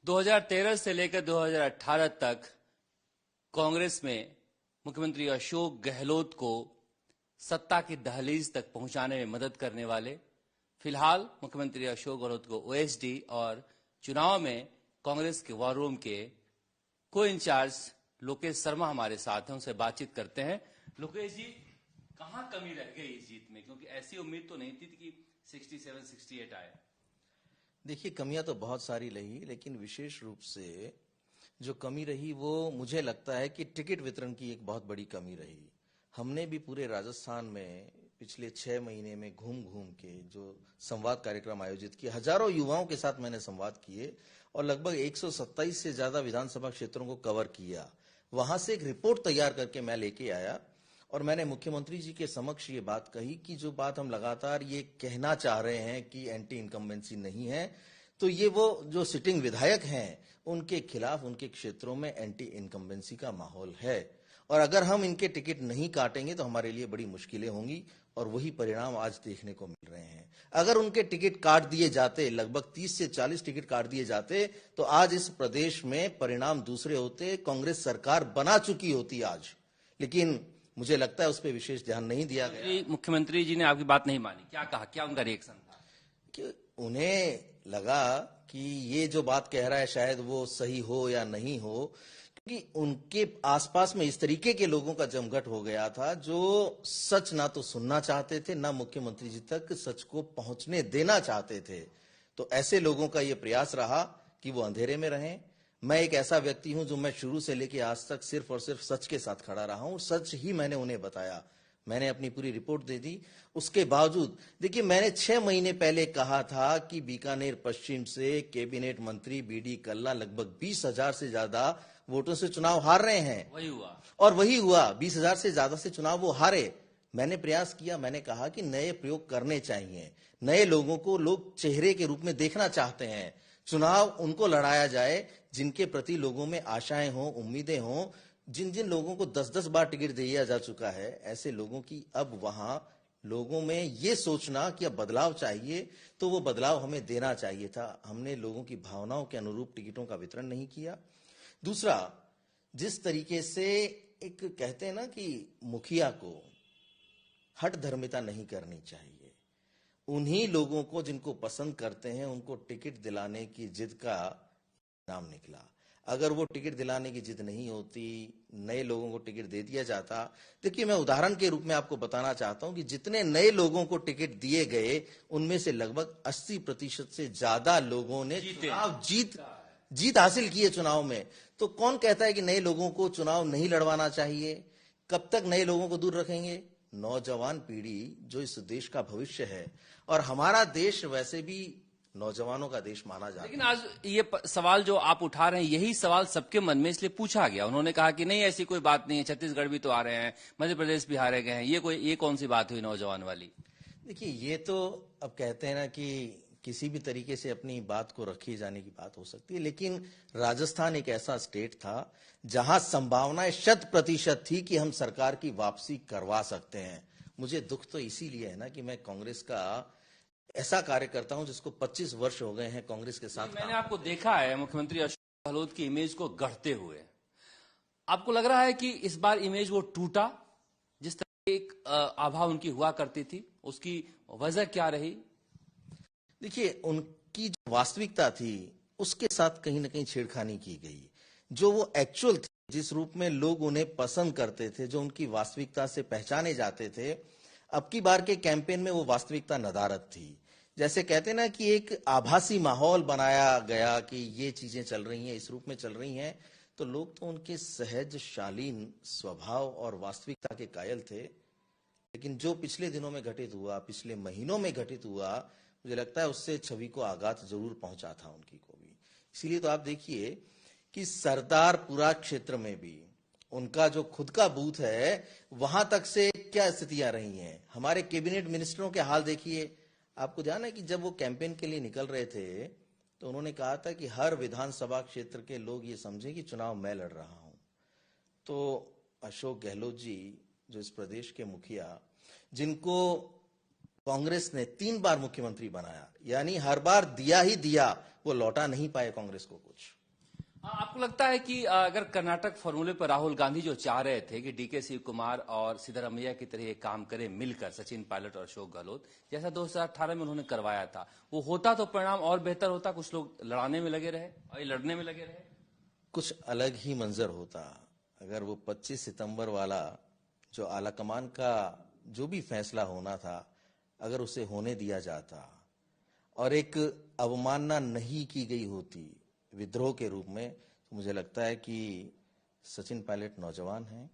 2013 से लेकर 2018 तक कांग्रेस में मुख्यमंत्री अशोक गहलोत को सत्ता की दहलीज तक पहुंचाने में मदद करने वाले, फिलहाल मुख्यमंत्री अशोक गहलोत को ओएसडी और चुनाव में कांग्रेस के वॉर रूम के को इंचार्ज लोकेश शर्मा हमारे साथ हैं, उनसे बातचीत करते हैं। लोकेश जी, कहां कमी रह गई इस जीत में, क्योंकि ऐसी उम्मीद तो नहीं थी कि 67-68 आए। देखिए, कमियां तो बहुत सारी रही, लेकिन विशेष रूप से जो कमी रही वो मुझे लगता है कि टिकट वितरण की एक बहुत बड़ी कमी रही। हमने भी पूरे राजस्थान में पिछले 6 महीने में घूम घूम के जो संवाद कार्यक्रम आयोजित किए, हजारों युवाओं के साथ मैंने संवाद किए और लगभग 127 से ज्यादा विधानसभा क्षेत्रों को कवर किया। वहां से एक रिपोर्ट तैयार करके मैं लेके आया और मैंने मुख्यमंत्री जी के समक्ष ये बात कही कि जो बात हम लगातार ये कहना चाह रहे हैं कि एंटी इनकम्बेंसी नहीं है, तो ये वो जो सिटिंग विधायक हैं उनके खिलाफ उनके क्षेत्रों में एंटी इनकम्बेंसी का माहौल है और अगर हम इनके टिकट नहीं काटेंगे तो हमारे लिए बड़ी मुश्किलें होंगी और वही परिणाम आज देखने को मिल रहे हैं। अगर उनके टिकट काट दिए जाते, लगभग 30 से 40 टिकट काट दिए जाते, तो आज इस प्रदेश में परिणाम दूसरे होते, कांग्रेस सरकार बना चुकी होती आज। लेकिन मुझे लगता है उस पर विशेष ध्यान नहीं दिया गया। मुख्यमंत्री जी ने आपकी बात नहीं मानी, क्या कहा, क्या उनका रिएक्शन था? कि उन्हें लगा कि ये जो बात कह रहा है शायद वो सही हो या नहीं हो, क्योंकि उनके आसपास में इस तरीके के लोगों का जमघट हो गया था जो सच ना तो सुनना चाहते थे, ना मुख्यमंत्री जी तक सच को पहुंचने देना चाहते थे। तो ऐसे लोगों का ये प्रयास रहा कि वो अंधेरे में रहें। मैं एक ऐसा व्यक्ति हूं जो मैं शुरू से लेकर आज तक सिर्फ और सिर्फ सच के साथ खड़ा रहा हूं, सच ही मैंने उन्हें बताया, मैंने अपनी पूरी रिपोर्ट दे दी। उसके बावजूद देखिए, मैंने 6 महीने पहले कहा था कि बीकानेर पश्चिम से कैबिनेट मंत्री बीडी कल्ला लगभग 20,000 से ज्यादा वोटों से चुनाव हार रहे हैं। वही हुआ और वही हुआ, 20,000 से ज्यादा से चुनाव वो हारे। मैंने प्रयास किया, मैंने कहा कि नए प्रयोग करने चाहिए, नए लोगों को लोग चेहरे के रूप में देखना चाहते हैं, चुनाव उनको लड़ाया जाए जिनके प्रति लोगों में आशाएं हों, उम्मीदें हों। जिन जिन लोगों को 10-10 बार टिकट दिया जा चुका है, ऐसे लोगों की अब वहां लोगों में ये सोचना कि अब बदलाव चाहिए, तो वो बदलाव हमें देना चाहिए था। हमने लोगों की भावनाओं के अनुरूप टिकटों का वितरण नहीं किया। दूसरा, जिस तरीके से एक कहते हैं ना कि मुखिया को हठ धर्मिता नहीं करनी चाहिए, उन्हीं लोगों को जिनको पसंद करते हैं उनको टिकट दिलाने की जिद का नाम निकला। अगर वो टिकट दिलाने की जिद नहीं होती, नए लोगों को टिकट दे दिया जाता। देखिए, मैं उदाहरण के रूप में आपको बताना चाहता हूं कि जितने नए लोगों को टिकट दिए गए उनमें से लगभग 80% से ज्यादा लोगों ने चुनाव जीत हासिल की है चुनाव में। तो कौन कहता है कि नए लोगों को चुनाव नहीं लड़वाना चाहिए? कब तक नए लोगों को दूर रखेंगे? नौजवान पीढ़ी जो इस देश का भविष्य है और हमारा देश वैसे भी नौजवानों का देश माना जाता है। लेकिन आज ये सवाल जो आप उठा रहे हैं, यही सवाल सबके मन में इसलिए पूछा गया। उन्होंने कहा कि नहीं, ऐसी कोई बात नहीं है, छत्तीसगढ़ भी तो आ रहे हैं, मध्य प्रदेश भी हारे गए हैं, ये कौन सी बात हुई नौजवान वाली? देखिए, ये तो अब कहते हैं ना कि किसी भी तरीके से अपनी बात को रखी जाने की बात हो सकती है, लेकिन राजस्थान एक ऐसा स्टेट था जहां संभावनाएं 100% थी कि हम सरकार की वापसी करवा सकते हैं। मुझे दुख तो इसीलिए है ना कि मैं कांग्रेस का ऐसा कार्यकर्ता हूं जिसको 25 वर्ष हो गए हैं कांग्रेस के साथ। मैंने आपको देखा है मुख्यमंत्री अशोक गहलोत की इमेज को गढ़ते हुए। आपको लग रहा है कि इस बार इमेज वो टूटा, जिस तरह एक आभा उनकी हुआ करती थी, उसकी वजह क्या रही? देखिए, उनकी जो वास्तविकता थी उसके साथ कहीं ना कहीं छेड़खानी की गई। जो वो एक्चुअल थे, जिस रूप में लोग उन्हें पसंद करते थे, जो उनकी वास्तविकता से पहचाने जाते थे, अब की बार के कैंपेन में वो वास्तविकता नदारद थी। जैसे कहते हैं ना कि एक आभासी माहौल बनाया गया कि ये चीजें चल रही हैं, इस रूप में चल रही हैं, तो लोग तो उनके सहज शालीन स्वभाव और वास्तविकता के कायल थे। लेकिन जो पिछले दिनों में घटित हुआ, पिछले महीनों में घटित हुआ, मुझे लगता है उससे छवि को आघात जरूर पहुंचा था उनकी को भी। इसीलिए तो आप देखिए कि सरदारपुरा क्षेत्र में भी उनका जो खुद का बूथ है, वहां तक से क्या स्थितियां रही हैं। हमारे कैबिनेट मिनिस्टरों के हाल देखिए। आपको ध्यान है कि जब वो कैंपेन के लिए निकल रहे थे तो उन्होंने कहा था कि हर विधानसभा क्षेत्र के लोग ये समझें कि चुनाव मैं लड़ रहा हूं। तो अशोक गहलोत जी, जो इस प्रदेश के मुखिया, जिनको कांग्रेस ने 3 बार मुख्यमंत्री बनाया, यानी हर बार दिया ही दिया, वो लौटा नहीं पाए कांग्रेस को कुछ। आपको लगता है कि अगर कर्नाटक फॉर्मूले पर राहुल गांधी जो चाह रहे थे कि डीके शिव कुमार और सिद्धरामैया की तरह एक काम करें मिलकर, सचिन पायलट और अशोक गहलोत, जैसा 2018 में उन्होंने करवाया था, वो होता तो परिणाम और बेहतर होता? कुछ लोग लड़ाने में लगे रहे और लड़ने में लगे रहे, कुछ अलग ही मंजर होता अगर वो 25 सितंबर वाला जो आलाकमान का जो भी फैसला होना था अगर उसे होने दिया जाता और एक अवमानना नहीं की गई होती विद्रोह के रूप में, तो मुझे लगता है कि सचिन पायलट नौजवान हैं,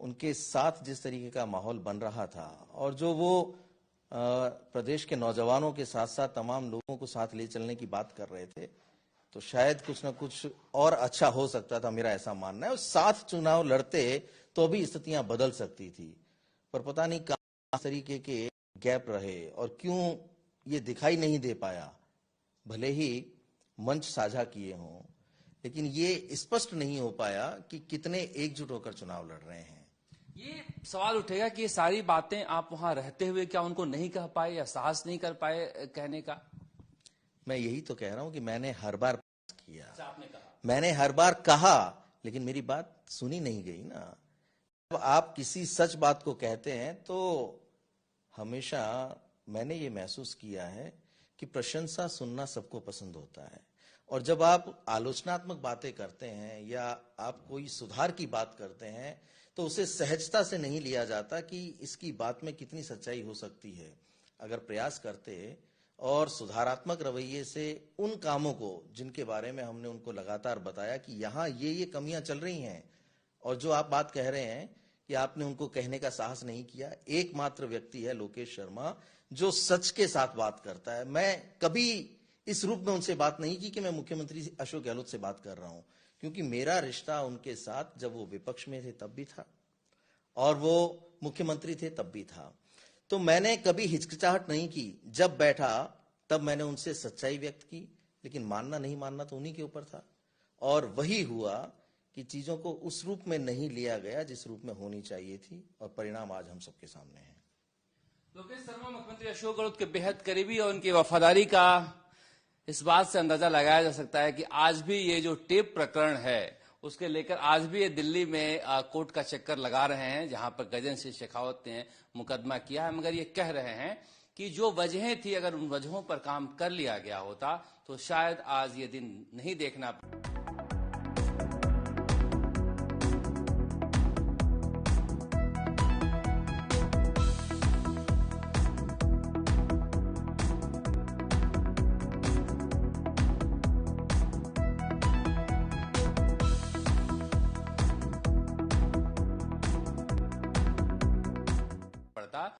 उनके साथ जिस तरीके का माहौल बन रहा था और जो वो प्रदेश के नौजवानों के साथ साथ तमाम लोगों को साथ ले चलने की बात कर रहे थे, तो शायद कुछ ना कुछ और अच्छा हो सकता था, मेरा ऐसा मानना है। और साथ चुनाव लड़ते तो भी स्थितियां बदल सकती थी, पर पता नहीं कहां तरीके के गैप रहे और क्यों ये दिखाई नहीं दे पाया। भले ही मंच साझा किए हों, लेकिन ये स्पष्ट नहीं हो पाया कि कितने एकजुट होकर चुनाव लड़ रहे हैं। ये सवाल उठेगा कि ये सारी बातें आप वहां रहते हुए क्या उनको नहीं कह पाए या साहस नहीं कर पाए कहने का? मैं यही तो कह रहा हूं कि मैंने हर बार किया, आपने कहा, मैंने हर बार कहा, लेकिन मेरी बात सुनी नहीं गई ना। जब आप किसी सच बात को कहते हैं तो हमेशा मैंने ये महसूस किया है कि प्रशंसा सुनना सबको पसंद होता है, और जब आप आलोचनात्मक बातें करते हैं या आप कोई सुधार की बात करते हैं तो उसे सहजता से नहीं लिया जाता कि इसकी बात में कितनी सच्चाई हो सकती है। अगर प्रयास करते और सुधारात्मक रवैये से उन कामों को जिनके बारे में हमने उनको लगातार बताया कि यहाँ ये कमियां चल रही हैं, और जो आप बात कह रहे हैं कि आपने उनको कहने का साहस नहीं किया, एकमात्र व्यक्ति है लोकेश शर्मा जो सच के साथ बात करता है। मैं कभी इस रूप में उनसे बात नहीं की कि मैं मुख्यमंत्री अशोक गहलोत से बात कर रहा हूं, क्योंकि मेरा रिश्ता उनके साथ जब वो विपक्ष में थे तब भी था और वो मुख्यमंत्री थे तब भी था। तो मैंने कभी हिचकिचाहट नहीं की, जब बैठा तब मैंने उनसे सच्चाई व्यक्त की, लेकिन मानना नहीं मानना तो उन्हीं के ऊपर था। और वही हुआ कि चीजों को उस रूप में नहीं लिया गया जिस रूप में होनी चाहिए थी, और परिणाम आज हम सबके सामने है। लोकेश शर्मा मुख्यमंत्री अशोक गहलोत के बेहद करीबी और उनकी वफादारी का इस बात से अंदाजा लगाया जा सकता है कि आज भी ये जो टेप प्रकरण है उसके लेकर आज भी ये दिल्ली में कोर्ट का चक्कर लगा रहे हैं, जहां पर गजेंद्र सिंह शेखावत ने मुकदमा किया है, मगर ये कह रहे हैं कि जो वजहें थी अगर उन वजहों पर काम कर लिया गया होता तो शायद आज ये दिन नहीं देखना